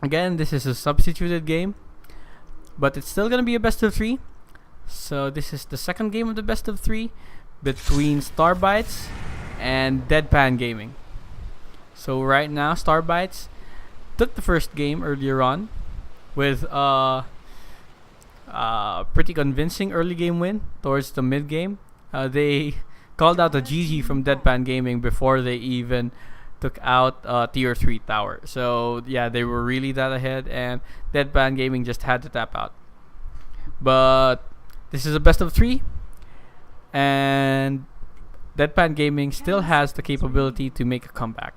Again, this is a substituted game, but it's still gonna be a best of three. So this is the second game of the best of three between Starbytes and Deadpan Gaming. So right now, Starbytes took the first game earlier on with pretty convincing early game win towards the mid game. They called out a GG from Deadpan Gaming before they even took out tier 3 tower. So yeah, they were really that ahead, and Deadpan Gaming just had to tap out. But this is a best of 3, and Deadpan Gaming still has the capability to make a comeback.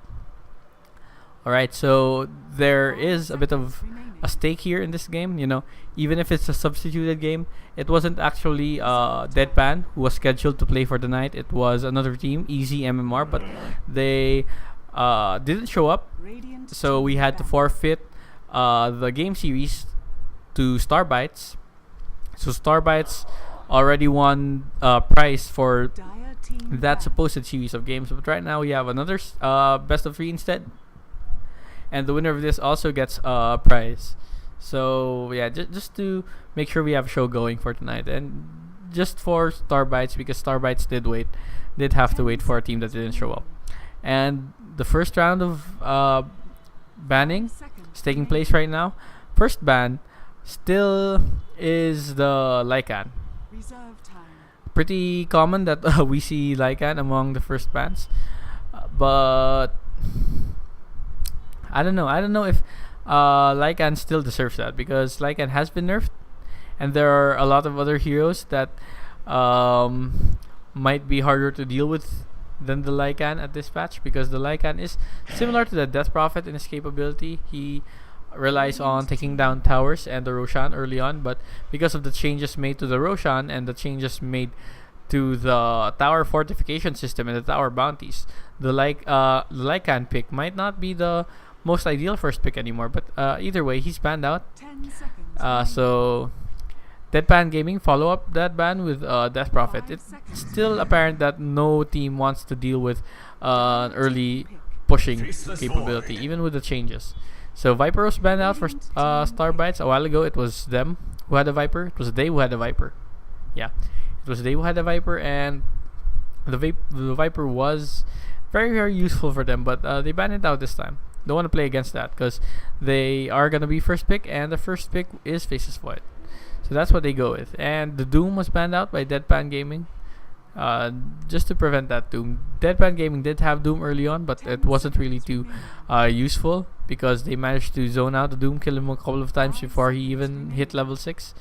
Alright, so there is a bit of a stake here in this game. Even if it's a substituted game, it wasn't actually Deadpan who was scheduled to play for the night. It was another team, Easy MMR, but they didn't show up, so we had to forfeit the game series to Starbytes. So Starbytes already won prize for that supposed series of games, but right now we have another best of 3 instead, and the winner of this also gets a prize. So yeah, just to make sure we have a show going for tonight, and just for Starbytes, because Starbytes did have to wait for a team that didn't show up. And the first round of banning is taking place right now. First ban still is the Lycan. Pretty common that we see Lycan among the first bans, but I don't know if Lycan still deserves that, because Lycan has been nerfed, and there are a lot of other heroes that might be harder to deal with than the Lycan at this patch, because the Lycan is similar to the Death Prophet in his capability. He relies on taking down towers and the Roshan early on, but because of the changes made to the Roshan and the changes made to the tower fortification system and the tower bounties, the Lycan pick might not be the most ideal first pick anymore. But either way, he's banned out. So Deadpan Gaming follow up that ban with Death Prophet. It's still apparent that no team wants to deal with an early pushing capability, even with the changes. So Viper was banned out for Starbytes. A while ago, it was them who had a Viper. It was they who had a Viper. Yeah, it was they who had a Viper, and the Viper was very, very useful for them, but they banned it out this time. Don't want to play against that, because they are going to be first pick, and the first pick is Faceless Void. So that's what they go with. And the Doom was banned out by Deadpan Gaming, just to prevent that Doom. Deadpan Gaming did have Doom early on, but it wasn't really too useful, because they managed to zone out the Doom, kill him a couple of times before he even hit level 6.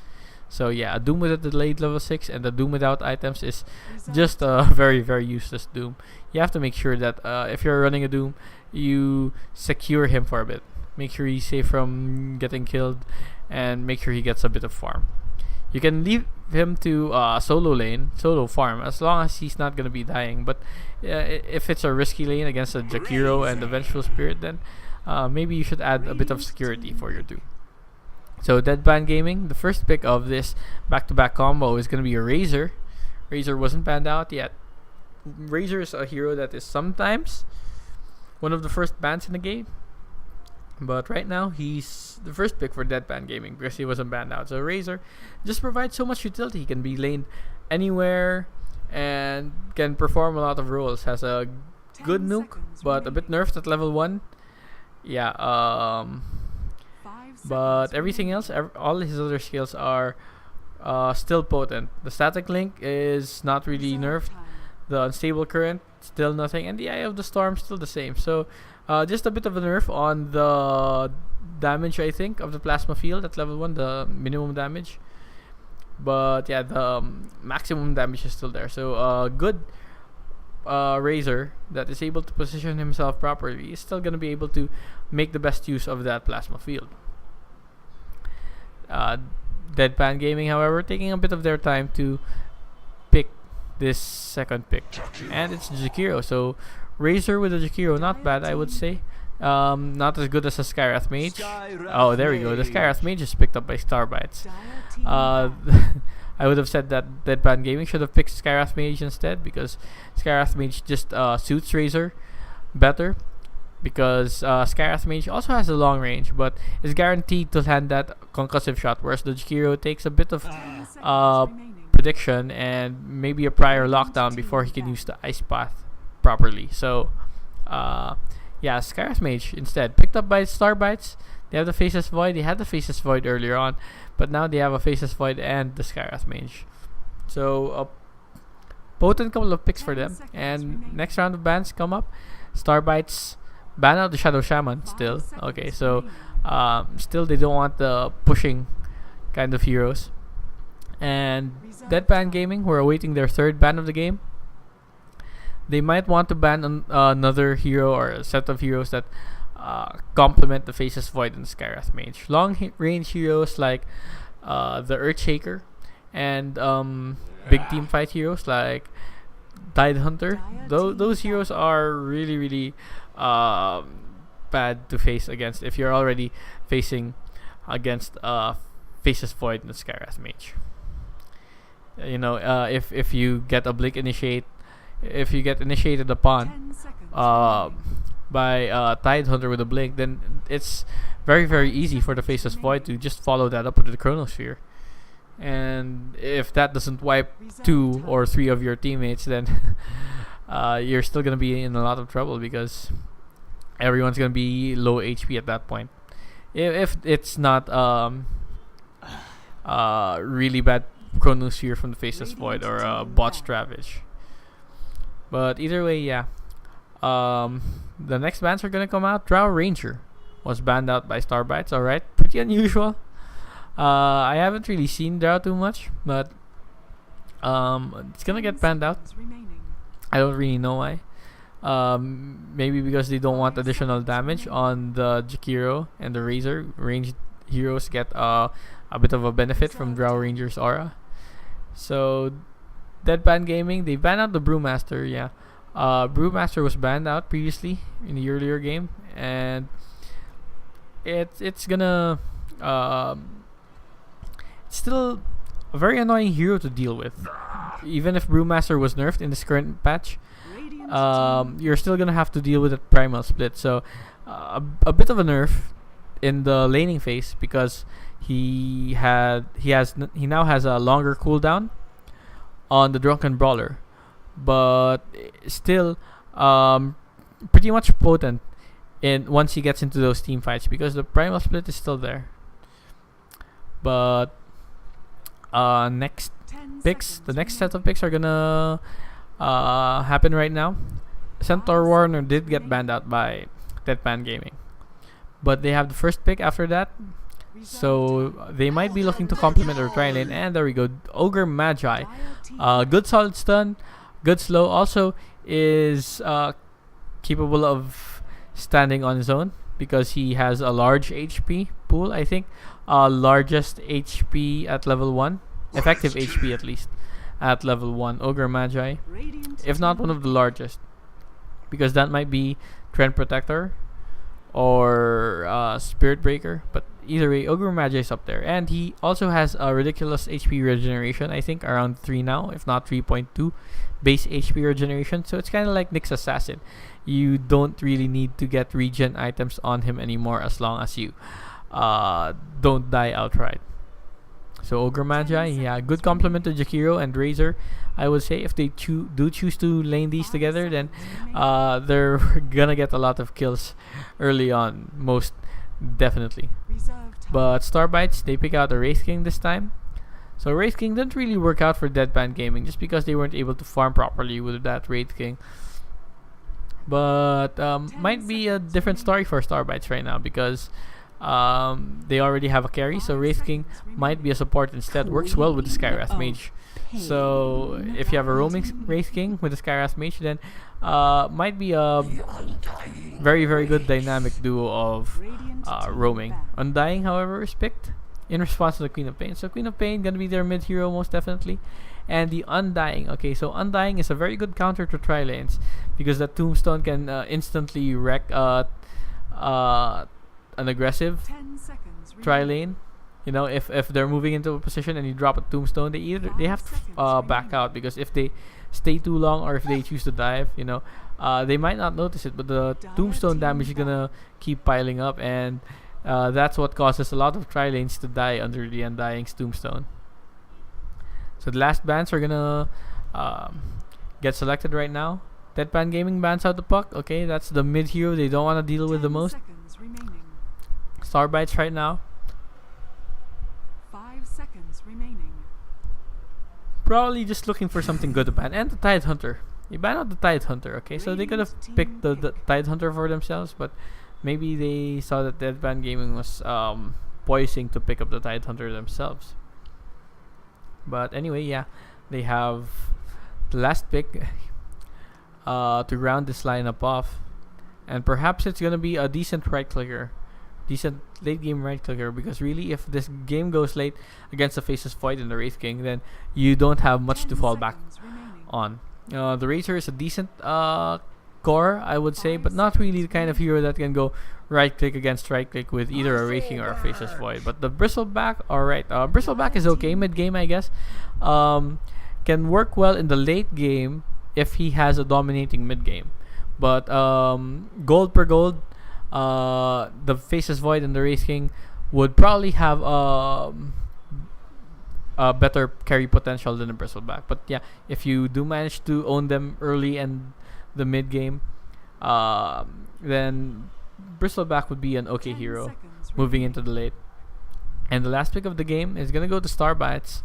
So yeah, a Doom with a delayed level 6 and the Doom without items is just a very, very useless Doom. You have to make sure that if you're running a Doom, you secure him for a bit. Make sure he's safe from getting killed, and make sure he gets a bit of farm. You can leave him to solo farm, as long as he's not going to be dying. But if it's a risky lane against a Jakiro and the Vengeful Spirit, then maybe you should add a bit of security for your Doom. So Deadpan Gaming, the first pick of this back-to-back combo is going to be a Razor. Razor wasn't banned out yet. Razor is a hero that is sometimes one of the first bans in the game, but right now he's the first pick for Deadpan Gaming because he wasn't banned out. So Razor just provides so much utility. He can be laned anywhere and can perform a lot of roles. Has a good nuke, but a bit nerfed at level 1. Yeah, but everything else, all his other skills are still potent. The static link is not really nerfed. The unstable current, still nothing. And the Eye of the Storm, still the same. So just a bit of a nerf on the damage, I think, of the plasma field at level 1, the minimum damage. But yeah, the maximum damage is still there. So good Razor that is able to position himself properly is still going to be able to make the best use of that plasma field. Deadpan Gaming, however, taking a bit of their time to pick this second pick, and it's Jakiro. So Razor with a Jakiro, not bad, I would say. Not as good as a Skywrath Mage. Oh, there we go. The Skywrath Mage is picked up by Starbytes. I would have said that Deadpan Gaming should have picked Skywrath Mage instead, because Skywrath Mage just suits Razor better. because Skyrath Mage also has a long range, but is guaranteed to land that concussive shot, whereas the Jakiro takes a bit of prediction and maybe a prior lockdown before he can use the Ice Path properly. So, yeah, Skyrath Mage instead picked up by Starbytes. They have the Faceless Void. They had the Faceless Void earlier on, but now they have a Faceless Void and the Skyrath Mage. So, a potent couple of picks for them. And next round of bans come up. Starbytes ban out the Shadow Shaman still. Okay, so still they don't want the pushing kind of heroes. And Deadpan Gaming, who are awaiting their third ban of the game, they might want to ban another hero or a set of heroes that complement the Faceless Void and Skyrath Mage. Long range heroes like the Earthshaker and big team fight heroes like Tide Hunter. Those heroes are really, really bad to face against if you're already facing against Faceless Void and the Skyrath Mage. You know, if you get a Blink Initiate, if you get initiated upon by Tide Hunter with a Blink, then it's very, very easy for the Faceless Void to just follow that up with the Chronosphere. And if that doesn't wipe 2 or 3 of your teammates, then you're still going to be in a lot of trouble because everyone's going to be low HP at that point. If it's not really bad Chronosphere from the Faceless Void or Botched Ravage. But either way, yeah. The next bans are going to come out. Drow Ranger was banned out by Starbytes. Alright, pretty unusual. I haven't really seen Drow too much, but it's gonna get banned out. I don't really know why. Maybe because they don't want additional damage on the Jakiro and the Razor. Ranged heroes get a bit of a benefit from Drow Ranger's aura. So, Deadpan Gaming, they banned out the Brewmaster, yeah. Brewmaster was banned out previously in the earlier game, and it's gonna it's still a very annoying hero to deal with. Even if Brewmaster was nerfed in this current patch, you're still gonna have to deal with that Primal Split. So a bit of a nerf in the laning phase because he now has a longer cooldown on the Drunken Brawler, but still pretty much potent in once he gets into those team fights because the Primal Split is still there. But next picks, the next set of picks are gonna happen right now. Centaur Warner did get banned out by Deadpan Gaming, but they have the first pick after that, so they might be looking to complement their tri lane. And there we go, Ogre Magi, good solid stun, good slow, also is capable of standing on his own because he has a large HP pool. I think largest HP at level 1, effective HP at least at level 1, Ogre Magi, if not one of the largest, because that might be Trend Protector or Spirit Breaker, but either way, Ogre Magi is up there. And he also has a ridiculous HP regeneration, I think around 3 now, if not 3.2 base HP regeneration. So it's kind of like Nyx Assassin. You don't really need to get regen items on him anymore as long as you don't die outright. So Ogre Magi, yeah, good complement to Jakiro and Razor. I would say if they do choose to lane these together, then they're gonna get a lot of kills early on, most definitely. But Starbytes, they pick out the Wraith King this time. So Wraith King didn't really work out for Deadpan Gaming just because they weren't able to farm properly with that Wraith King. But might be a different story for Starbytes right now because they already have a carry, so Wraith King might be a support instead. Works well with the Skyrath Mage. So if you have a roaming Wraith King with the Skyrath Mage, then might be a very, very good dynamic duo of roaming. Undying, however, is picked in response to the Queen of Pain. So Queen of Pain gonna be their mid hero most definitely. And the Undying, okay, so Undying is a very good counter to tri-lanes because that Tombstone can instantly wreck an aggressive tri-lane. You know, if they're moving into a position and you drop a tombstone, they have to back out, because if they stay too long or if they choose to dive, you know, they might not notice it, but the tombstone damage is gonna keep piling up, and that's what causes a lot of tri-lanes to die under the Undying's tombstone. So the last bans are gonna get selected right now. Deadpan Gaming bans out the puck. Okay, that's the mid hero they don't want to deal with the most. Starbytes right now. 5 seconds remaining. Probably just looking for something good to ban. And the Tide Hunter. You ban out the Tide Hunter, okay? So they could have picked the Tide Hunter for themselves, but maybe they saw that Deadpan Gaming was poising to pick up the Tide Hunter themselves. But anyway, yeah, they have the last pick to round this lineup off. And perhaps it's going to be a decent right clicker. Decent late game right clicker, because really if this game goes late against the Faceless Void and the Wraith King, then you don't have much to fall back on. The Razor is a decent core, I would say, but not really the kind of hero that can go right click against right click with either a Wraith King or a Faceless Void. But the Bristleback, alright, Bristleback is okay mid game, I guess. Can work well in the late game if he has a dominating mid game. But gold per gold, the Faceless Void and the Wraith King would probably have a better carry potential than the Bristleback. But yeah, if you do manage to own them early and the mid game, then Bristleback would be an okay hero moving into the late. And the last pick of the game is gonna go to Starbytes.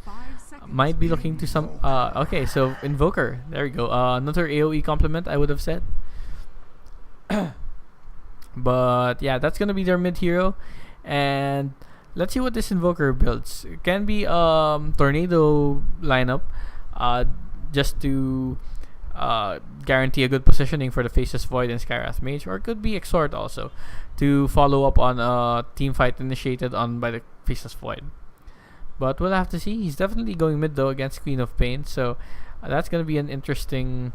Might be looking to some okay, so Invoker, there we go, another AoE complement, I would have said. But yeah, that's gonna be their mid hero. And let's see what this Invoker builds. It can be tornado lineup, just to guarantee a good positioning for the Faceless Void and Skywrath Mage, or it could be Exhort also to follow up on a team fight initiated on by the Faceless Void. But we'll have to see. He's definitely going mid though against Queen of Pain, so that's gonna be an interesting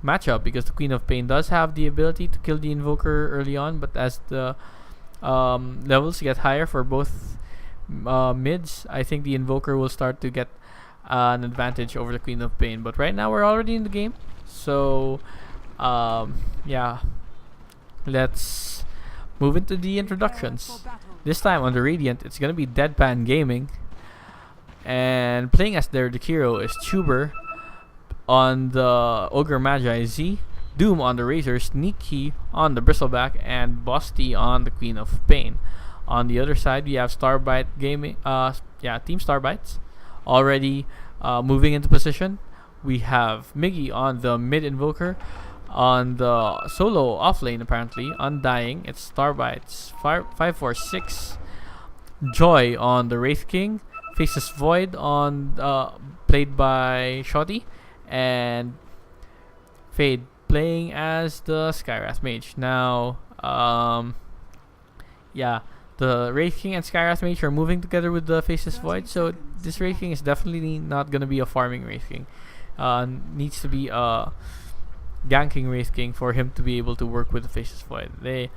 matchup, because the Queen of Pain does have the ability to kill the Invoker early on, but as the levels get higher for both mids, I think the Invoker will start to get an advantage over the Queen of Pain. But right now we're already in the game, so yeah, let's move into the introductions. This time on the Radiant, it's gonna be Deadpan Gaming, and playing as their Jakiro is Tuber. On the Ogre Magi, Z, Doom on the Razor, Sneaky on the Bristleback, and Bosty on the Queen of Pain. On the other side, we have Starbite Gaming, Team Starbytes, already moving into position. We have Miggy on the mid Invoker. On the solo offlane, apparently, Undying, it's Starbytes 546. Joy on the Wraith King. Faceless Void on played by Shoddy. And Fade playing as the Skywrath Mage. Now, yeah, the Wraith King and Skywrath Mage are moving together with the Faceless Void, so this Wraith King is definitely not going to be a farming Wraith King. Needs to be a ganking Wraith King for him to be able to work with the Faceless Void. They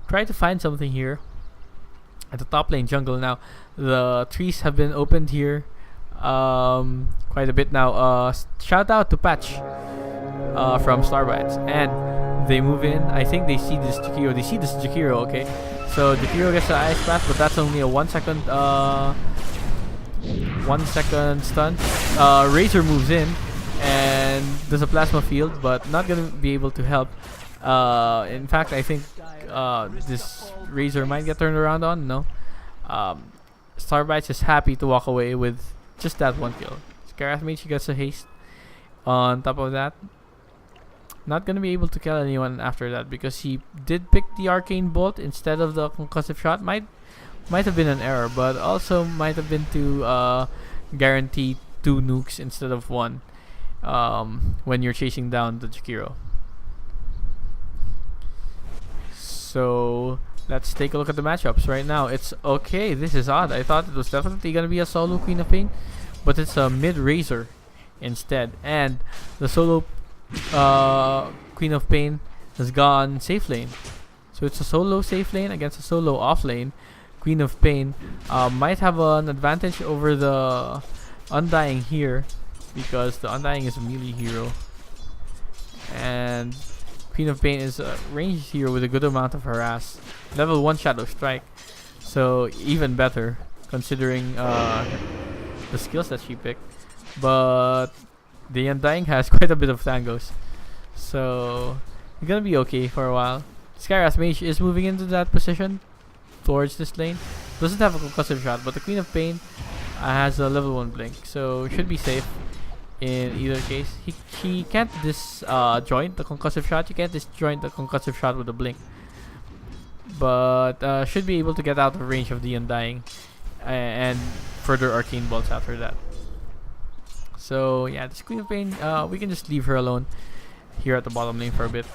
try to find something here at the top lane jungle. Now, the trees have been opened here quite a bit now. Shout out to Patch from Starbytes, and they move in. I think they see this Jakiro. They see this Jakiro. Okay, so Jakiro gets the Ice Path, but that's only a 1 second 1 second stun. Razor moves in and there's a Plasma Field, but not gonna be able to help. In fact, I think this Razor might get turned around on. No, Starbytes is happy to walk away with just that one kill. Skywrath Mage gets a haste. On top of that, not gonna be able to kill anyone after that, because he did pick the Arcane Bolt instead of the Concussive Shot. Might have been an error, but also might have been to guarantee 2 nukes instead of 1 when you're chasing down the Jakiro. So let's take a look at the matchups right now. It's okay. This is odd. I thought it was definitely gonna be a solo Queen of Pain, but it's a mid Razor instead, and the solo Queen of Pain has gone safe lane. So it's a solo safe lane against a solo off lane. Queen of Pain might have an advantage over the Undying here, because the Undying is a melee hero, and Queen of Pain is a ranged hero with a good amount of harass. Level 1 Shadow Strike, so even better considering the skills that she picked. But the Undying has quite a bit of tangos, so it's gonna be okay for a while. Skywrath Mage is moving into that position towards this lane. Doesn't have a concussive shot, but the Queen of Pain has a level 1 blink, so should be safe in either case. He can't disjoint the concussive shot. You can't disjoint the concussive shot with a blink, but should be able to get out of range of the Undying and further arcane bolts after that. So yeah, this Queen of Pain, we can just leave her alone here at the bottom lane for a bit.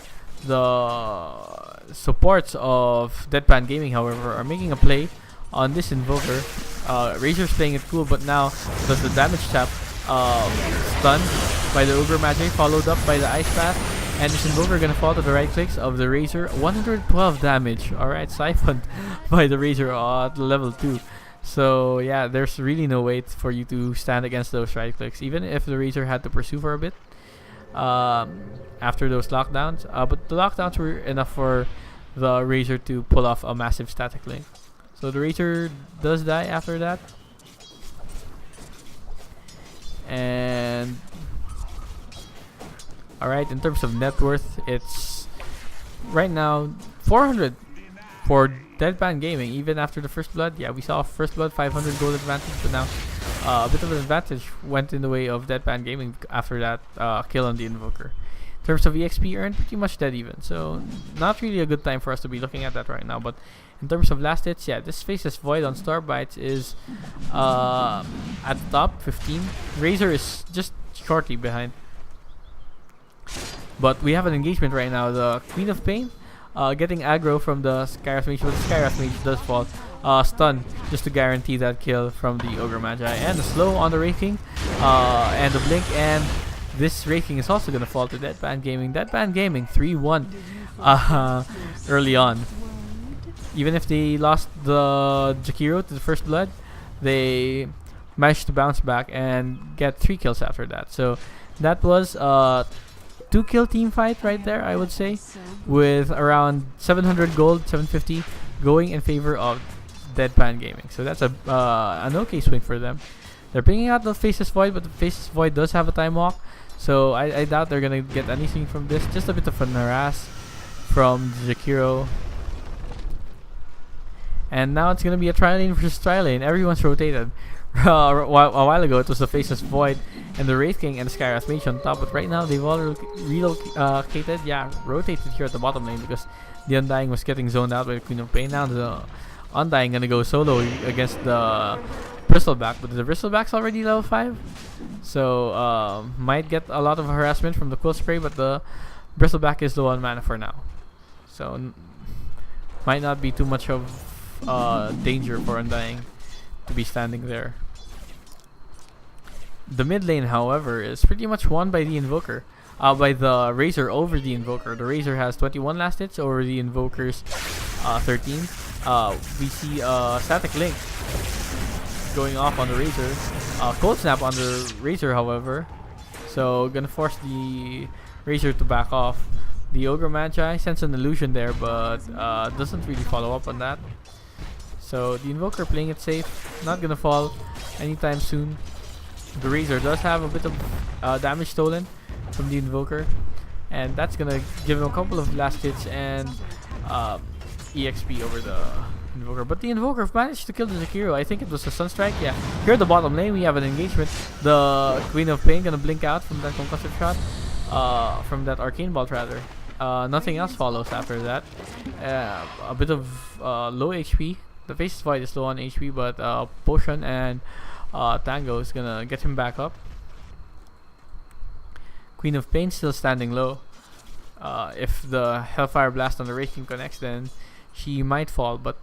The supports of Deadpan Gaming, however, are making a play on this Invoker. Razor's playing it cool, but now does the damage tap, stunned by the Ogre Magic, followed up by the Ice Path, and this Invoker gonna fall to the right clicks of the Razor. 112 damage, alright, siphoned by the Razor at level 2. So yeah, there's really no way for you to stand against those right clicks, even if the Razor had to pursue for a bit after those lockdowns. But the lockdowns were enough for the Razor to pull off a massive static link. So the Razor does die after that. And alright, in terms of net worth, it's right now 400 for Deadpan Gaming, even after the first blood. Yeah, we saw first blood 500 gold advantage, but now a bit of an advantage went in the way of Deadpan Gaming after that kill on the Invoker. In terms of EXP earned, pretty much dead even, so not really a good time for us to be looking at that right now. But in terms of last hits, yeah, this Faceless Void on Starbytes is at the top, 15. Razor is just shortly behind. But we have an engagement right now. The Queen of Pain getting aggro from the Skywrath Mage, but the Skywrath Mage does fall. Stun just to guarantee that kill from the Ogre Magi. And the slow on the Wraith King, and the blink, and this Wraith King is also gonna fall to Deadpan Gaming. Deadpan Gaming 3-1 early on. Even if they lost the Jakiro to the first blood, they managed to bounce back and get 3 kills after that. So that was 2-kill team fight right there, I would say, with around 700 gold, 750 going in favor of Deadpan Gaming. So that's an okay swing for them. They're bringing out the Faceless Void, but the Faceless Void does have a time walk, so I doubt they're gonna get anything from this. Just a bit of an harass from Jakiro. And now it's gonna be a tri-lane versus tri-lane. Everyone's rotated. A while ago it was the Faceless Void and the Wraith King and the Skywrath Mage on top, but right now they've all relocated, rotated here at the bottom lane, because the Undying was getting zoned out by the Queen of Pain. Now the Undying gonna go solo against the Bristleback, but the Bristleback's already level 5, so might get a lot of harassment from the Quill Spray, but the Bristleback is low on mana for now, so might not be too much of danger for Undying to be standing there. The mid lane, however, is pretty much won by the Invoker, by the Razor over the Invoker. The Razor has 21 last hits over the Invoker's 13. We see Static Link going off on the Razor. Cold Snap on the Razor, however, so gonna force the Razor to back off. The Ogre Magi sends an illusion there, but doesn't really follow up on that. So the Invoker playing it safe, not gonna fall anytime soon. The Razor does have a bit of damage stolen from the Invoker, and that's gonna give him a couple of last hits and EXP over the Invoker. But the Invoker managed to kill the Jakiro. I think it was a Sunstrike. Yeah, here at the bottom lane we have an engagement. The Queen of Pain gonna blink out from that concussive shot, from that Arcane Bolt rather. Nothing else follows after that. A bit of low HP. The Faceless Void is low on HP, but Potion and Tango is gonna get him back up. Queen of Pain still standing low. If the Hellfire Blast on the Wraith King connects, then she might fall, but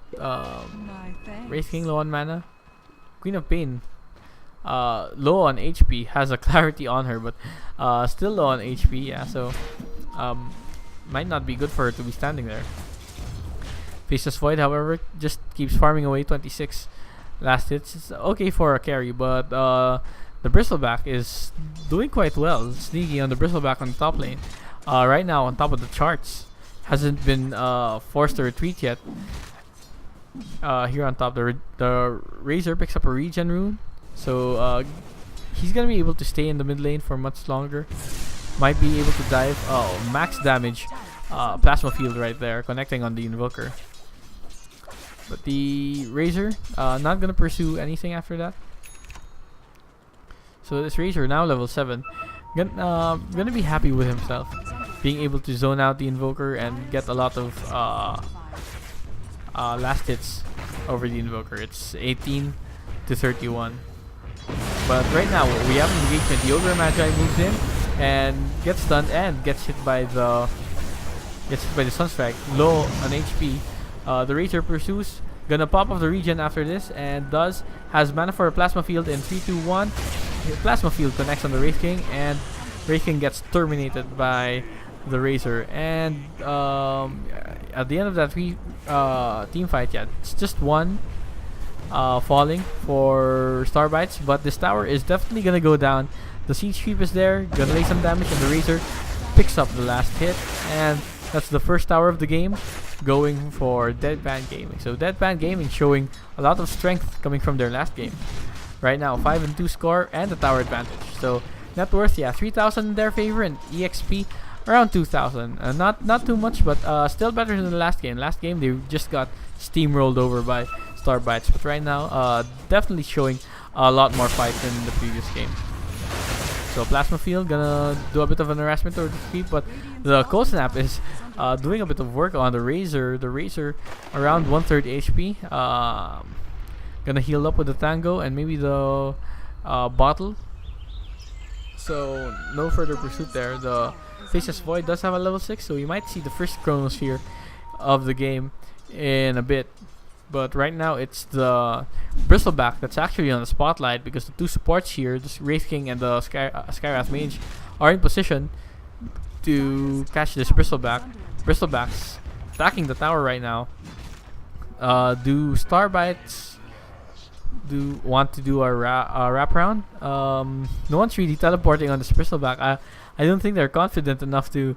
Wraith King low on mana. Queen of Pain low on HP, has a clarity on her, but still low on HP, yeah, so might not be good for her to be standing there. Faceless Void, however, just keeps farming away. 26 last hits. It's okay for a carry, but the Bristleback is doing quite well. Sneaky on the Bristleback on the top lane. Right now, on top of the charts. Hasn't been forced to retreat yet. Here on top, the Razor picks up a regen rune. So he's going to be able to stay in the mid lane for much longer. Might be able to dive. Oh, max damage. Plasma field right there, connecting on the Invoker. But the Razor, not going to pursue anything after that. So this Razor, now level 7, gonna be happy with himself. Being able to zone out the Invoker and get a lot of last hits over the Invoker. It's 18 to 31. But right now, we have an engagement. The Ogre Magi moves in and gets stunned and gets hit by the Sunstrike. Low on HP. The Razor pursues. Gonna pop off the regen after this, and has mana for a Plasma Field in 3, 2, 1. Plasma Field connects on the Wraith King, and Wraith King gets terminated by the Razor. And at the end of that team fight, it's just one falling for Starbytes, but this tower is definitely gonna go down. The Siege Creep is there, gonna lay some damage, and the Razor picks up the last hit, and that's the first tower of the game going for Deadpan Gaming. So Deadpan Gaming showing a lot of strength coming from their last game. Right now, 5-2 score and the tower advantage. So net worth, 3,000 in their favor, and EXP around 2,000. Not too much, but still better than the last game. Last game they just got steamrolled over by Starbytes, but right now definitely showing a lot more fight than the previous game. So Plasma Field gonna do a bit of an harassment or defeat, but the Cold Snap is doing a bit of work on the Razor. The Razor around 1/3 HP. Gonna heal up with the Tango and maybe the Bottle. So no further pursuit there. The Faceless Void does have a level 6, so we might see the first Chronosphere of the game in a bit. But right now it's the Bristleback that's actually on the spotlight, because the two supports here, the Wraith King and the Skywrath Mage, are in position to catch this Bristleback. Bristleback's attacking the tower right now. Do Starbytes want to do a wraparound? No one's really teleporting on this Bristleback. I don't think they're confident enough to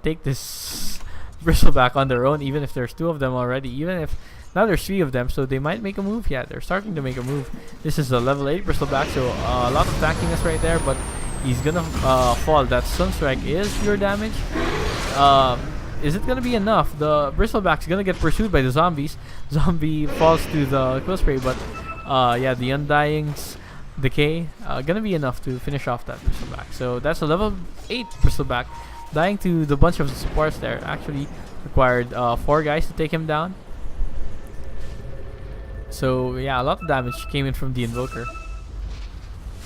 take this Bristleback on their own, even if there's two of them already. Even if now there's 3 of them, so they might make a move. Yeah, they're starting to make a move. This is a level 8 Bristleback, so a lot of tankiness right there, but he's gonna fall. That Sunstrike is pure damage. Is it gonna be enough? The Bristleback's gonna get pursued by the zombies. Zombie falls to the Quill Spray, but the Undying's Decay gonna be enough to finish off that Bristleback. So that's a level 8 Bristleback. Dying to the bunch of supports there actually required 4 guys to take him down. So yeah, a lot of damage came in from the Invoker.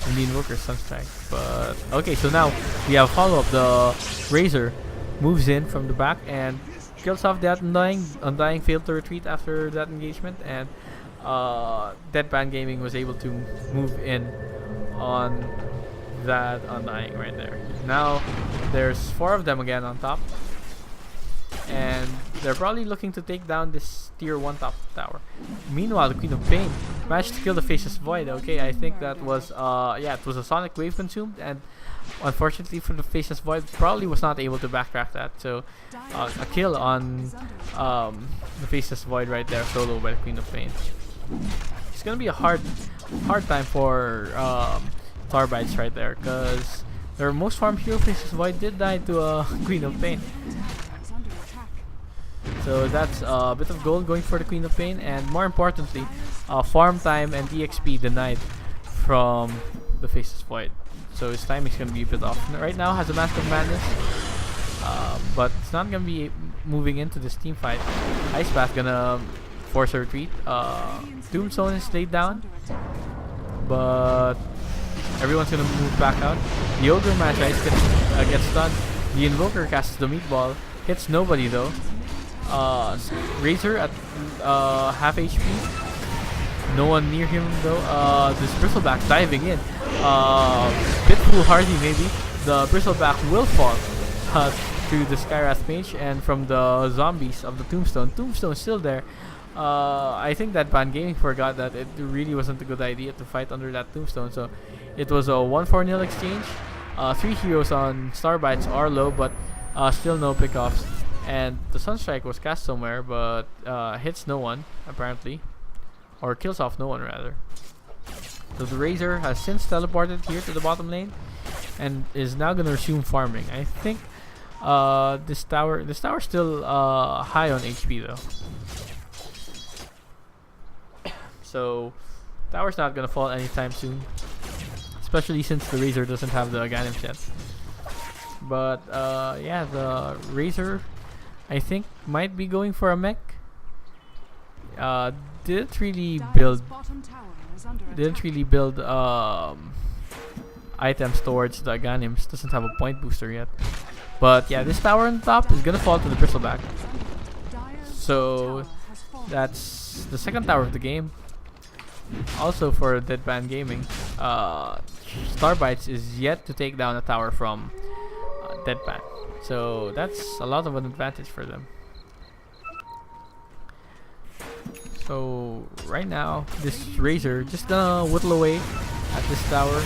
From the Invoker's Sunstrike. But okay, so now we have follow-up. The Razor moves in from the back and kills off that Undying. Undying failed to retreat after that engagement, and Deadpan Gaming was able to move in on that Undying right there. Now there's 4 of them again on top, and they're probably looking to take down this tier 1 top tower. Meanwhile, the Queen of Pain managed to kill the Faceless Void. Okay, I think that was it was a Sonic Wave consumed, and unfortunately for the Faceless Void, probably was not able to backtrack that. So a kill on the Faceless Void right there, solo by the Queen of Pain. It's gonna be a hard time for Starbytes right there, because their most farmed hero, Faceless Void, did die to a Queen of Pain. So that's a bit of gold going for the Queen of Pain, and more importantly, farm time and EXP denied from the Faceless Void. So his time is going to be a bit off. Right now has a Mask of Madness, but it's not going to be moving into this team fight. Ice Path gonna force a retreat. Tombstone is laid down, but everyone's gonna move back out. The Ogre Magi gets stunned. The Invoker casts the Meatball, hits nobody though. Razor at half HP. No one near him though. This Bristleback diving in. Bit foolhardy maybe. The Bristleback will fall. through the Skywrath Mage and from the zombies of the Tombstone. Tombstone's still there. I think that Deadpan Gaming forgot that it really wasn't a good idea to fight under that Tombstone, so it was a 1-4-0 exchange. 3 heroes on Starbytes are low, but still no pickoffs. And the Sunstrike was cast somewhere, but hits no one, apparently. Or kills off no one, rather. So the Razor has since teleported here to the bottom lane and is now going to resume farming. I think this tower's still high on HP though. So tower's not going to fall anytime soon, especially since the Razor doesn't have the Aghanim yet. But yeah, the Razor I think might be going for a mech. Didn't really build items towards the Aghanims. Doesn't have a point booster yet. But yeah, this tower on top is gonna fall to the Bristleback. So that's the second tower of the game. Also for Deadpan Gaming, Starbytes is yet to take down a tower from Deadpan. So that's a lot of an advantage for them. So right now, this Razor just gonna whittle away at this tower.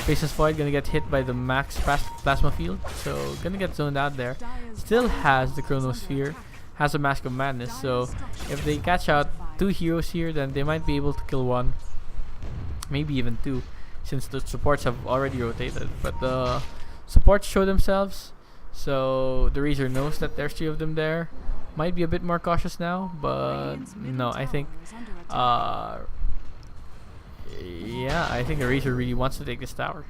Faceless Void gonna get hit by the max plasma field, so gonna get zoned out there. Still has the Chronosphere, has a Mask of Madness, so if they catch out 2 heroes here, then they might be able to kill 1, maybe even 2, since the supports have already rotated. But the supports show themselves, so the Razor knows that there's 3 of them there. Might be a bit more cautious now, but no, I think yeah, I think the Razor really wants to take this tower.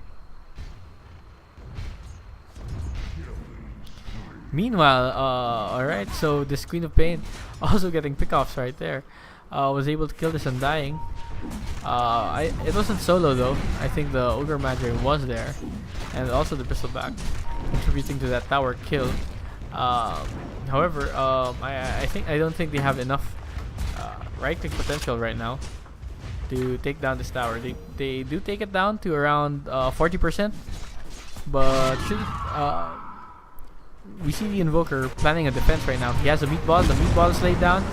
Meanwhile, alright, so this Queen of Pain also getting pickoffs right there. Was able to kill this Undying. It wasn't solo though. I think the Ogre Magi was there, and also the Bristleback, contributing to that tower kill. However, I don't think they have enough right-click potential right now to take down this tower. They do take it down to around 40%, but we see the Invoker planning a defense right now. He has a meatball. The meatball is laid down,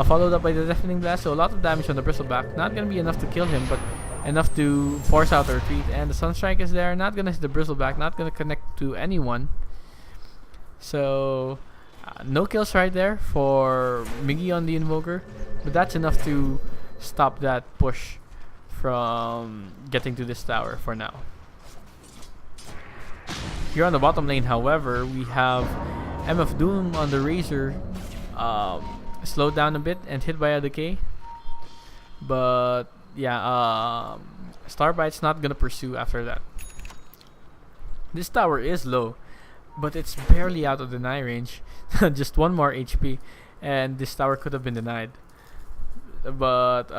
followed up by the Deafening Blast. So a lot of damage on the Bristleback. Not gonna be enough to kill him, but enough to force out a retreat. And the Sunstrike is there. Not gonna hit the Bristleback. Not gonna connect to anyone. So no kills right there for Miggy on the Invoker, but that's enough to stop that push from getting to this tower for now. Here on the bottom lane, however, we have MF Doom on the Razor, slowed down a bit and hit by a decay. But yeah, Starbyte's not gonna pursue after that. This tower is low, but it's barely out of deny range. Just 1 more HP, and this tower could have been denied. But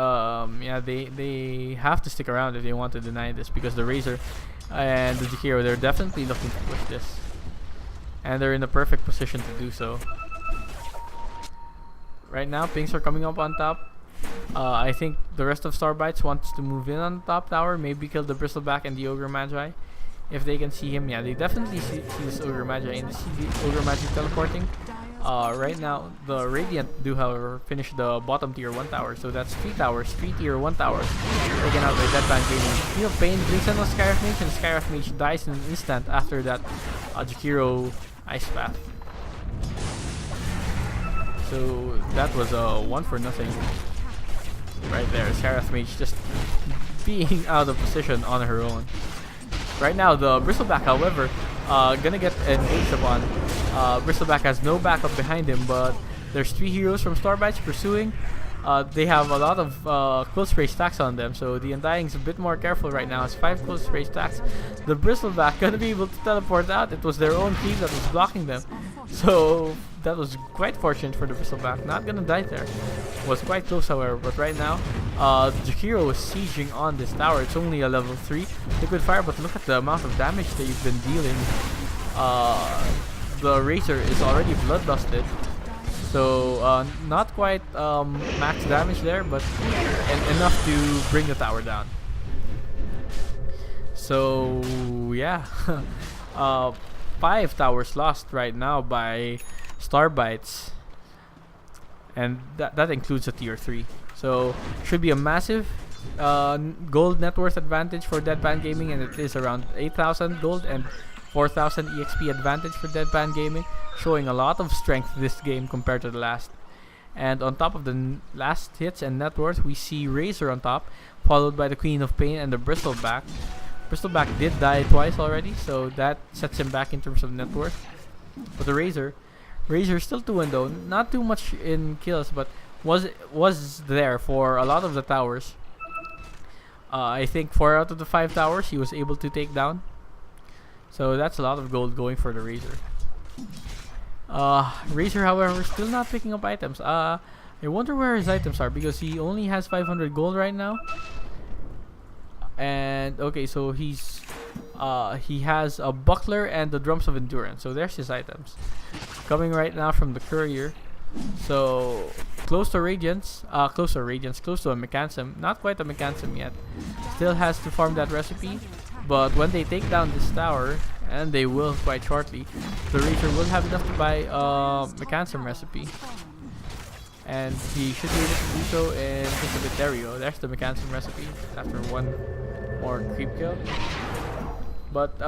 yeah, they have to stick around if they want to deny this, because the Razor and the Jakiro, they're definitely looking to push this, and they're in the perfect position to do so. Right now, pings are coming up on top. I think the rest of Starbytes wants to move in on the top tower, maybe kill the Bristleback and the Ogre Magi. If they can see him, yeah, they definitely see this Ogre Magi, and they see the Ogre Magi teleporting. Right now, the Radiant do, however, finish the bottom tier 1 tower, so that's 3 towers, 3 tier 1 towers taken out by Deadpan Gaming. Queen of Pain brings in a Skywrath Mage, and Skywrath Mage dies in an instant after that Jakiro Ice Path. So that was a 1-for-0 right there. Skywrath Mage just being out of position on her own. Right now, the Bristleback, however, gonna get engaged upon. Bristleback has no backup behind him, but there's 3 heroes from Starbytes pursuing. They have a lot of Quill Spray stacks on them, so the Undying's a bit more careful right now. It's 5 Quill Spray stacks. The Bristleback gonna be able to teleport out. It was their own team that was blocking them, so that was quite fortunate for the Bristleback. Not gonna die there. Was quite close, however, but right now, Jakiro is sieging on this tower. It's only a level 3 liquid fire, but look at the amount of damage they've been dealing. The Razor is already bloodlusted, so not quite max damage there, but enough to bring the tower down. So yeah, 5 towers lost right now by Starbytes, and that includes a tier 3. So should be a massive gold net worth advantage for Deadpan Gaming, and it is around 8,000 gold and 4,000 EXP advantage for Deadpan Gaming, showing a lot of strength this game compared to the last. And on top of the last hits and net worth, we see Razor on top, followed by the Queen of Pain and the Bristleback. Bristleback did die twice already, so that sets him back in terms of net worth. But the Razor still 2-0 though, not too much in kills, but was there for a lot of the towers. I think 4 out of the 5 towers he was able to take down. So that's a lot of gold going for the Razor. Razor, however, still not picking up items. I wonder where his items are, because he only has 500 gold right now. And okay, so he has a buckler and the drums of endurance. So there's his items coming right now from the courier. So close to radiance, close to a mechanism. Not quite a mechanism yet. Still has to farm that recipe. But when they take down this tower, and they will quite shortly, the Razor will have enough to buy a mechanism recipe. And he should be able to do so in just a bit. There we go. There's the mechanism recipe after one more creep kill. But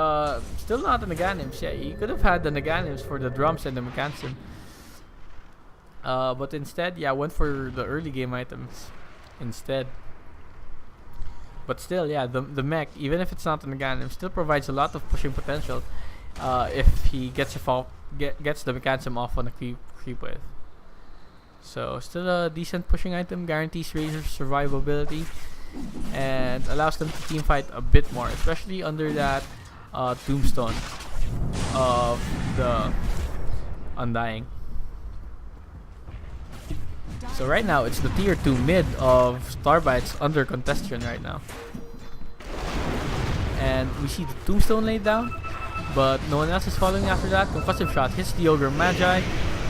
still not the Naganims. Yeah, he could have had the Naganims for the drums and the mechanism. But instead, yeah, went for the early game items instead. But still, yeah, the mech, even if it's not the Naganim, still provides a lot of pushing potential if he gets the mechanism off on a creep wave. So still a decent pushing item, guarantees Razor's survivability, and allows them to team fight a bit more, especially under that tombstone of the Undying. So right now it's the tier 2 mid of Starbytes under contestation right now. And we see the tombstone laid down, but no one else is following after that. Concussive shot hits the Ogre Magi,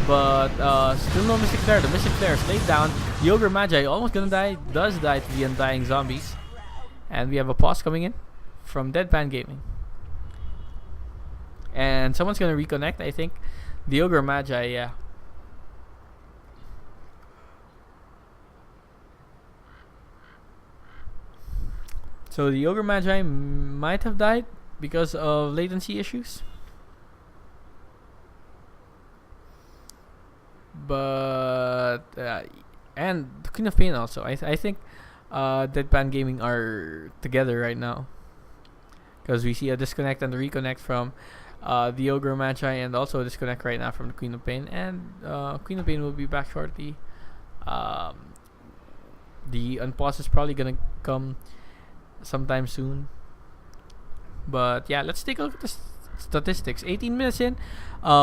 but still no Mystic Flare. The Mystic Flare is laid down. The Ogre Magi almost gonna die, does die to the Undying zombies. And we have a pause coming in from Deadpan Gaming. And someone's gonna reconnect, I think. The Ogre Magi, yeah. So the Ogre Magi might have died because of latency issues. But and the Queen of Pain also. I think Deadpan Gaming are together right now, because we see a disconnect and a reconnect from the Ogre Magi, and also a disconnect right now from the Queen of Pain. And Queen of Pain will be back shortly. The unpause is probably gonna come sometime soon. But yeah, let's take a look at the statistics. 18 minutes in,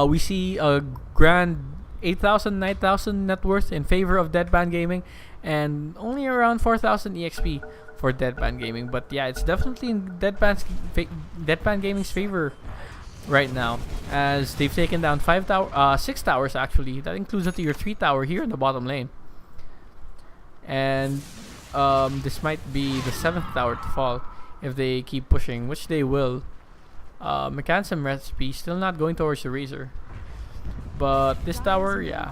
we see a grand 8,000, 9,000 net worth in favor of Deadpan Gaming, and only around 4,000 EXP for Deadpan Gaming. But yeah, it's definitely in Deadpan Gaming's favor right now, as they've taken down 6 towers actually. That includes a tier 3 tower here in the bottom lane. And this might be the 7th tower to fall if they keep pushing, which they will. Mechanism recipe still not going towards the Razor, but this tower, yeah,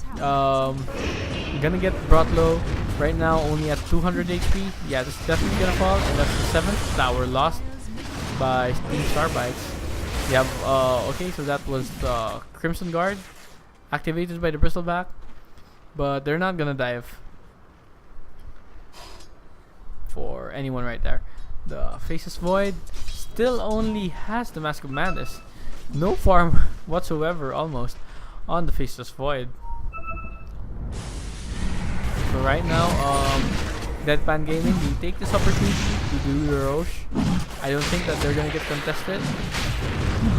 gonna get brought low right now, only at 200 HP. Yeah, this is definitely gonna fall, and that's the 7th tower lost by Team Starbytes. We have okay, so that was the Crimson Guard activated by the Bristleback, but they're not gonna dive for anyone right there. The Faceless Void still only has the Mask of Madness. No farm whatsoever almost on the Faceless Void. So right now, Deadpan Gaming, you take this opportunity to do your Roche. I don't think that they're gonna get contested.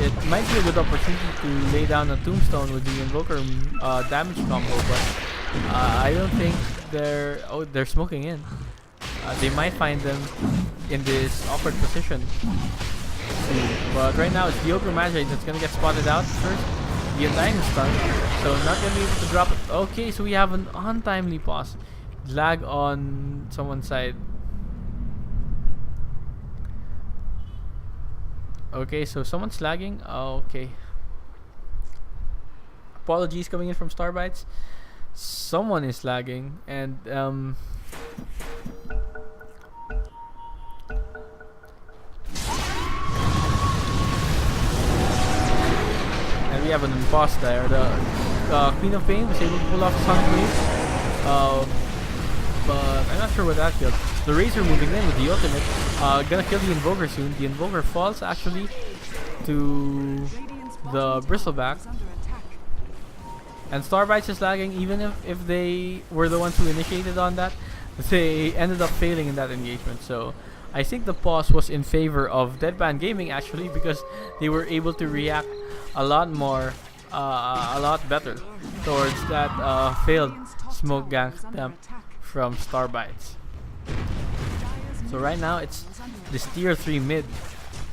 It might be a good opportunity to lay down a Tombstone with the Invoker damage combo, but I don't think they're smoking in. They might find them in this awkward position soon. But right now it's the Ogre Magi that's gonna get spotted out first. The Undying is stunned, so not gonna be able to drop it. Okay, so we have an untimely pause. Lag on someone's side. Okay, so someone's lagging. Okay. apologies coming in from Starbytes. Someone is lagging, and and we have an impulse there. The Queen of Pain was able to pull off the Sonic Wave, but I'm not sure what that killed. The Razor moving in with the ultimate, gonna kill the Invoker soon. The Invoker falls actually to the Bristleback. And Starbytes is lagging, even if they were the ones who initiated on that, they ended up failing in that engagement. So I think the pause was in favor of Deadpan Gaming actually, because they were able to react a lot more, a lot better towards that failed smoke gank attempt from Starbytes. So right now it's this tier 3 mid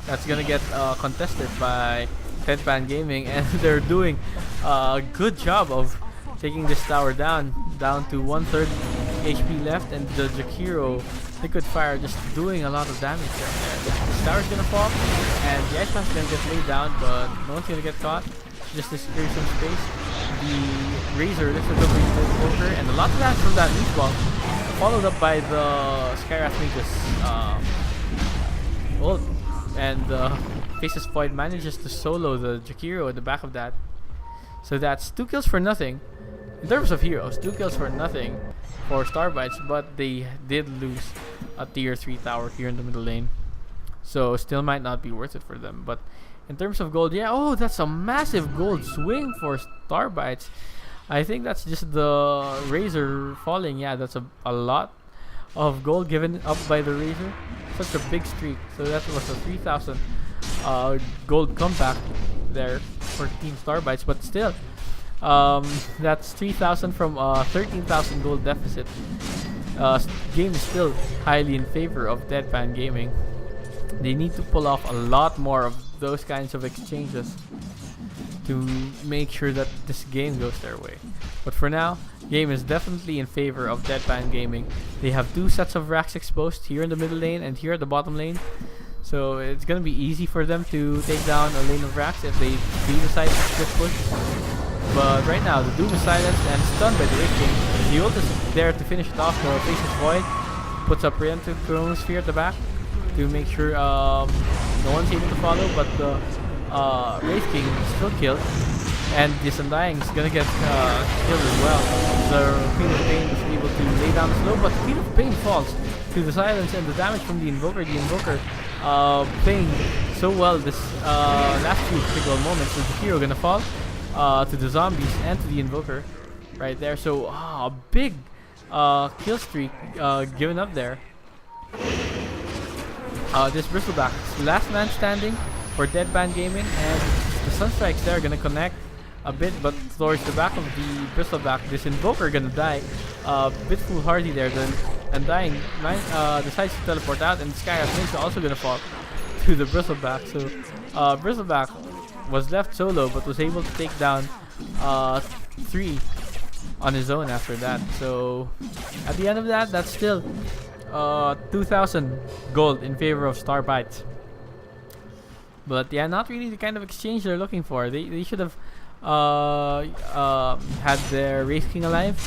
that's gonna get contested by Deadpan Gaming, and they're doing a good job of taking this tower down to 1/3 HP left, and the Jakiro Liquid Fire just doing a lot of damage right there. This tower's gonna fall, and the Ice Blast is gonna get laid down, but no one's gonna get caught. Just to secure some space. The Razor lifted up the Invoker, and a lot of damage from that leaf bomb, followed up by the Skywrath Mage's ult, and Faceless Void manages to solo the Jakiro at the back of that. So that's 2 kills for nothing. In terms of heroes, 2 kills for nothing for Starbytes, but they did lose a tier 3 tower here in the middle lane. So still might not be worth it for them. But in terms of gold, yeah, oh, that's a massive gold swing for Starbytes. I think that's just the Razor falling. Yeah, that's a lot of gold given up by the Razor. Such a big streak. So that was a 3,000 gold comeback there for Team Starbytes, but still that's 3,000 from 13,000 gold deficit. Game is still highly in favor of Deadpan Gaming. They need to pull off a lot more of those kinds of exchanges to make sure that this game goes their way. But for now, game is definitely in favor of Deadpan Gaming. They have 2 sets of racks exposed here in the middle lane and here at the bottom lane. So it's gonna be easy for them to take down a lane of racks if they do decide to split push. But right now, the Doom is silenced and stunned by the Wraith King. The ult is there to finish it off. The Faceless Void puts up Preemptive Chronosphere at the back to make sure no one's able to follow, but the Wraith King is still killed. And this Undying is gonna get killed as well. The Queen of Pain is able to lay down the slow, but the Queen of Pain falls to the silence and the damage from the Invoker. The Invoker playing so well this last few critical moments. So the hero gonna fall to the zombies and to the Invoker right there. So a big kill streak given up there. This Bristleback is last man standing for Deadpan Gaming, and the Sunstrikes there are gonna connect a bit, but towards the back of the Bristleback, this Invoker gonna die. Bit foolhardy there. Then Undying decides to teleport out, and Skywrath Mage is also gonna fall to the Bristleback. So Bristleback was left solo, but was able to take down 3 on his own after that. So at the end of that, that's still 2,000 gold in favor of Starbytes. But yeah, not really the kind of exchange they're looking for. They should have had their Wraith King alive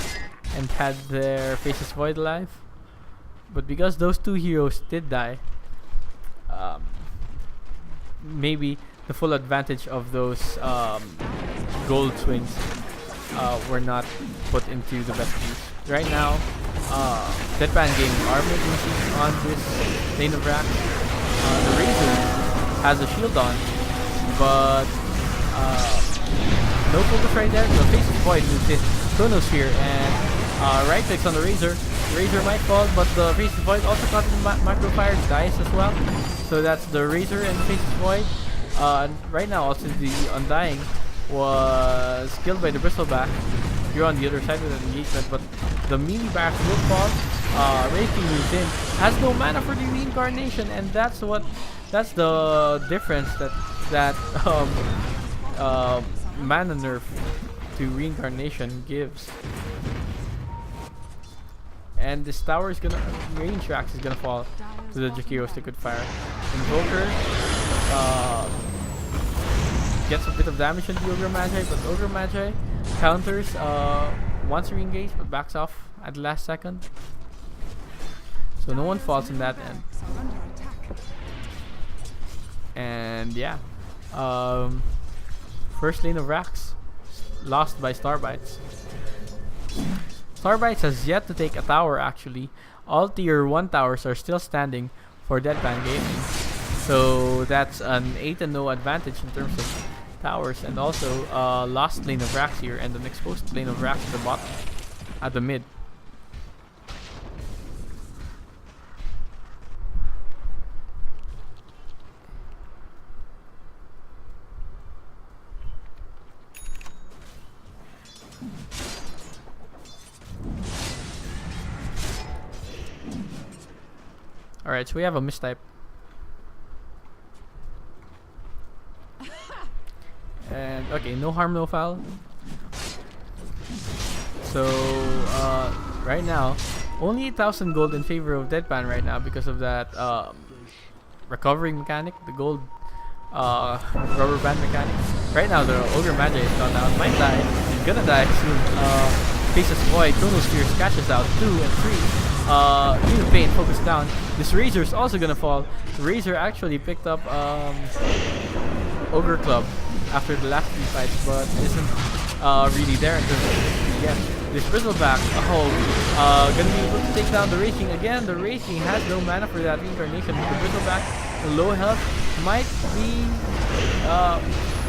and had their Faceless Void alive. But because those 2 heroes did die, maybe the full advantage of those gold swings were not put into the best use. Right now, Deadpan Gaming are making siege on this lane of rack. The Razor has a shield on, but no focus right there. The Faceless Void moves in Chronosphere and right clicks on the Razor. Razor might fall, but the Faceless Void also caught in the Micro Fire, dies as well. So that's the Razor and the Faceless Void. Right now, also the Undying was killed by the Bristleback. You're on the other side of the engagement, but the melee barracks will fall. Wraith King moves in, has no mana for the reincarnation, and that's the difference that mana nerf to reincarnation gives. And this tower is gonna, range tracks is gonna fall to the Jakiro's Liquid Fire. Invoker gets a bit of damage on the Ogre Magi, but Ogre Magi counters wants to re-engage but backs off at the last second. So no one falls in that end. And yeah, first lane of racks lost by Starbytes. Starbytes has yet to take a tower actually. All tier 1 towers are still standing for Deadpan Gaming. So that's an 8-0 advantage in terms of towers, and also lost lane of racks here and an exposed lane of racks at the bottom, at the mid. Alright, so we have a mistype. And okay, no harm, no foul. So right now, only 8,000 gold in favor of Deadpan right now because of that recovering mechanic, the gold rubber band mechanic. Right now, the Ogre Magi is gone down. Might die. He's gonna die soon. Faces Void, Chronosphere catches out 2 and 3. Queen of Pain focused down. This Razor is also gonna fall. The Razor actually picked up Ogre Club after the last 3 fights, but isn't really there in terms of yes. This Bristleback, gonna be able to take down the Raging again. The Raging has no mana for that reincarnation. The Bristleback, low health, might be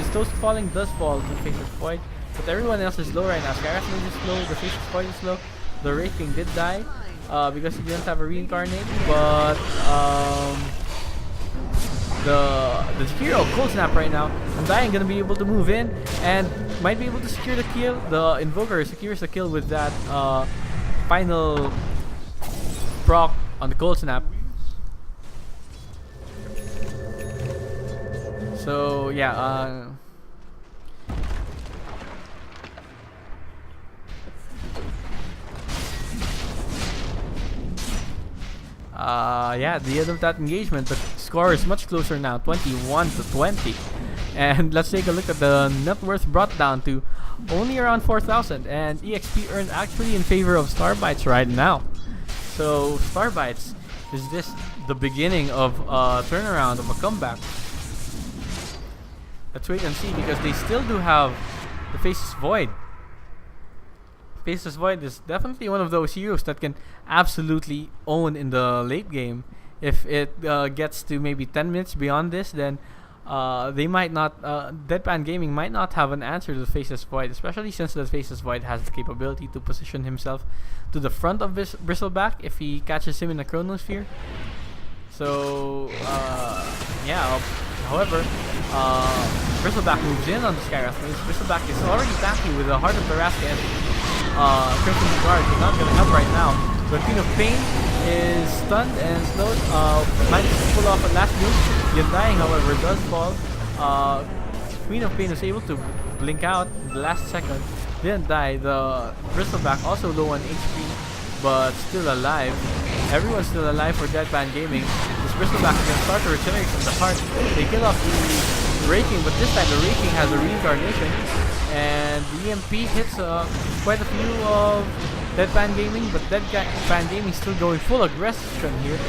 his Toast Falling does fall to Faceless Void, but everyone else is low right now. Skyrathmage is low, the Faceless Void is low. The Raging did die because he didn't have a reincarnate, but the hero Cold Snap right now. Undying gonna be able to move in and might be able to secure the kill. The Invoker secures the kill with that final proc on the Cold Snap. So yeah, yeah, at the end of that engagement, the score is much closer now, 21-20. And let's take a look at the net worth brought down to only around 4,000, and EXP earned actually in favor of Starbytes right now. So Starbytes, is this the beginning of a turnaround, of a comeback? Let's wait and see, because they still do have the Faceless Void. Faceless Void is definitely one of those heroes that can absolutely own in the late game. If it gets to maybe 10 minutes beyond this, then they might not, Deadpan Gaming might not have an answer to the Faceless Void, especially since the Faceless Void has the capability to position himself to the front of this Bristleback if he catches him in a Chronosphere. So, yeah, however, Bristleback moves in on the Skyrathmage. Bristleback is already tanky with the Heart of Tarrasque and Crimson Guard is not going to help right now. But Queen of Pain is stunned and slowed. Manages to pull off a last move. The Undying, however, does fall. Queen of Pain is able to blink out in the last second. Didn't die. The Bristleback also low on HP, but still alive. Everyone's still alive for Deadpan Gaming. This Bristleback is going to start to regenerate from the heart. They kill off the Raking, but this time the Raking has a reincarnation. And the EMP hits quite a few of Deadpan Gaming, but Deadpan Gaming still going full aggression here.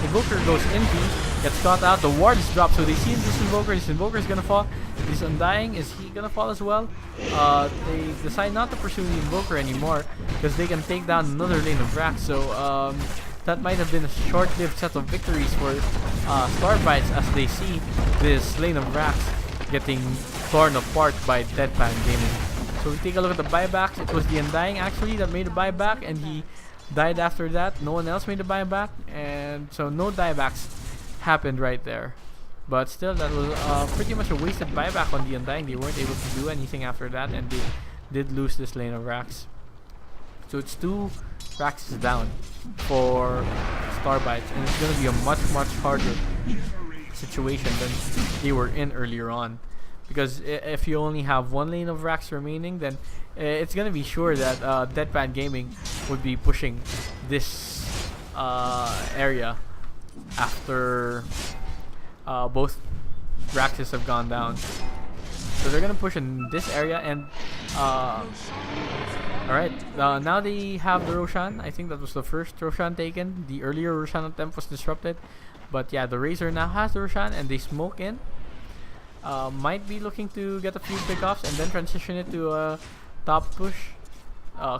Invoker goes into, gets caught out, the ward is dropped, so they see this Invoker is gonna fall. This Undying, is he gonna fall as well? They decide not to pursue the Invoker anymore, because they can take down another lane of racks, so that might have been a short-lived set of victories for Starbytes as they see this lane of racks getting torn apart by Deadpan Gaming. So we take a look at the buybacks. It was the Undying actually that made a buyback, and he died after that. No one else made a buyback, and so no diebacks happened right there. But still, that was pretty much a wasted buyback on the Undying. They weren't able to do anything after that, and they did lose this lane of racks. So it's 2 racks down for Starbytes, and it's going to be a much harder situation than they were in earlier on. Because if you only have 1 lane of racks remaining, then it's gonna be sure that Deadpan Gaming would be pushing this area after both racks have gone down. So they're gonna push in this area, and alright, now they have the Roshan. I think that was the first Roshan taken. The earlier Roshan attempt was disrupted. But yeah, the Razor now has the Roshan, and they smoke in. Might be looking to get a few pickoffs and then transition it to a top push.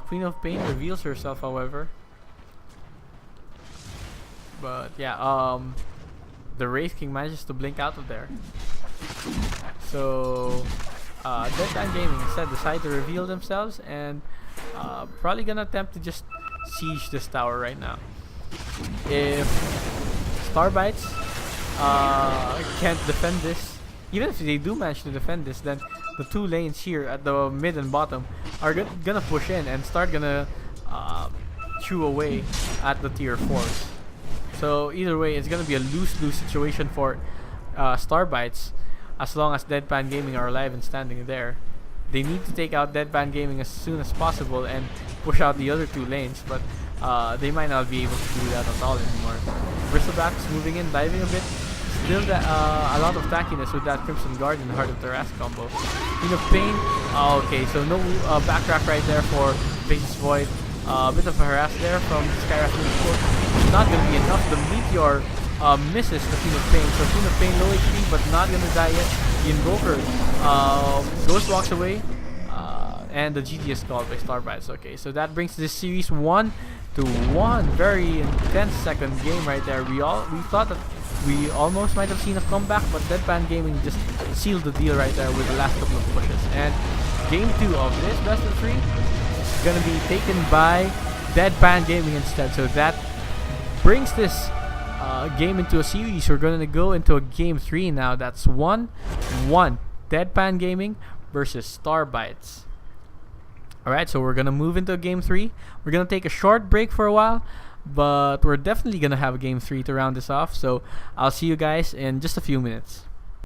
Queen of Pain reveals herself, however. But yeah, the Wraith King manages to blink out of there. So Deadpan Gaming instead decide to reveal themselves, and probably gonna attempt to just siege this tower right now. If Starbytes can't defend this, even if they do manage to defend this, then the two lanes here at the mid and bottom are gonna push in and start gonna chew away at the tier 4s. So either way, it's gonna be a lose-lose situation for Starbytes, as long as Deadpan Gaming are alive and standing there. They need to take out Deadpan Gaming as soon as possible and push out the other two lanes, but they might not be able to do that at all anymore. Bristleback's moving in, diving a bit. Still a lot of tackiness with that Crimson Guard and Heart of Terras combo. Queen of Pain, okay, so no backtrack right there for Faceless Void. A bit of a harass there from Skywrath. Not going to be enough. The Meteor misses the Queen of Pain. So Queen of Pain low HP but not going to die yet. The Invoker Ghost walks away. And the GG is called by Starbytes. Okay, so that brings this series 1-1. Very intense second game right there. We thought that we almost might have seen a comeback, but Deadpan Gaming just sealed the deal right there with the last couple of pushes. And game 2 of this best of 3 is gonna be taken by Deadpan Gaming instead. So that brings this game into a series. We're gonna go into a game 3 now. That's 1-1. Deadpan Gaming versus Starbytes. Alright, so we're gonna move into game 3. We're gonna take a short break for a while, but we're definitely gonna have a game 3 to round this off. So I'll see you guys in just a few minutes.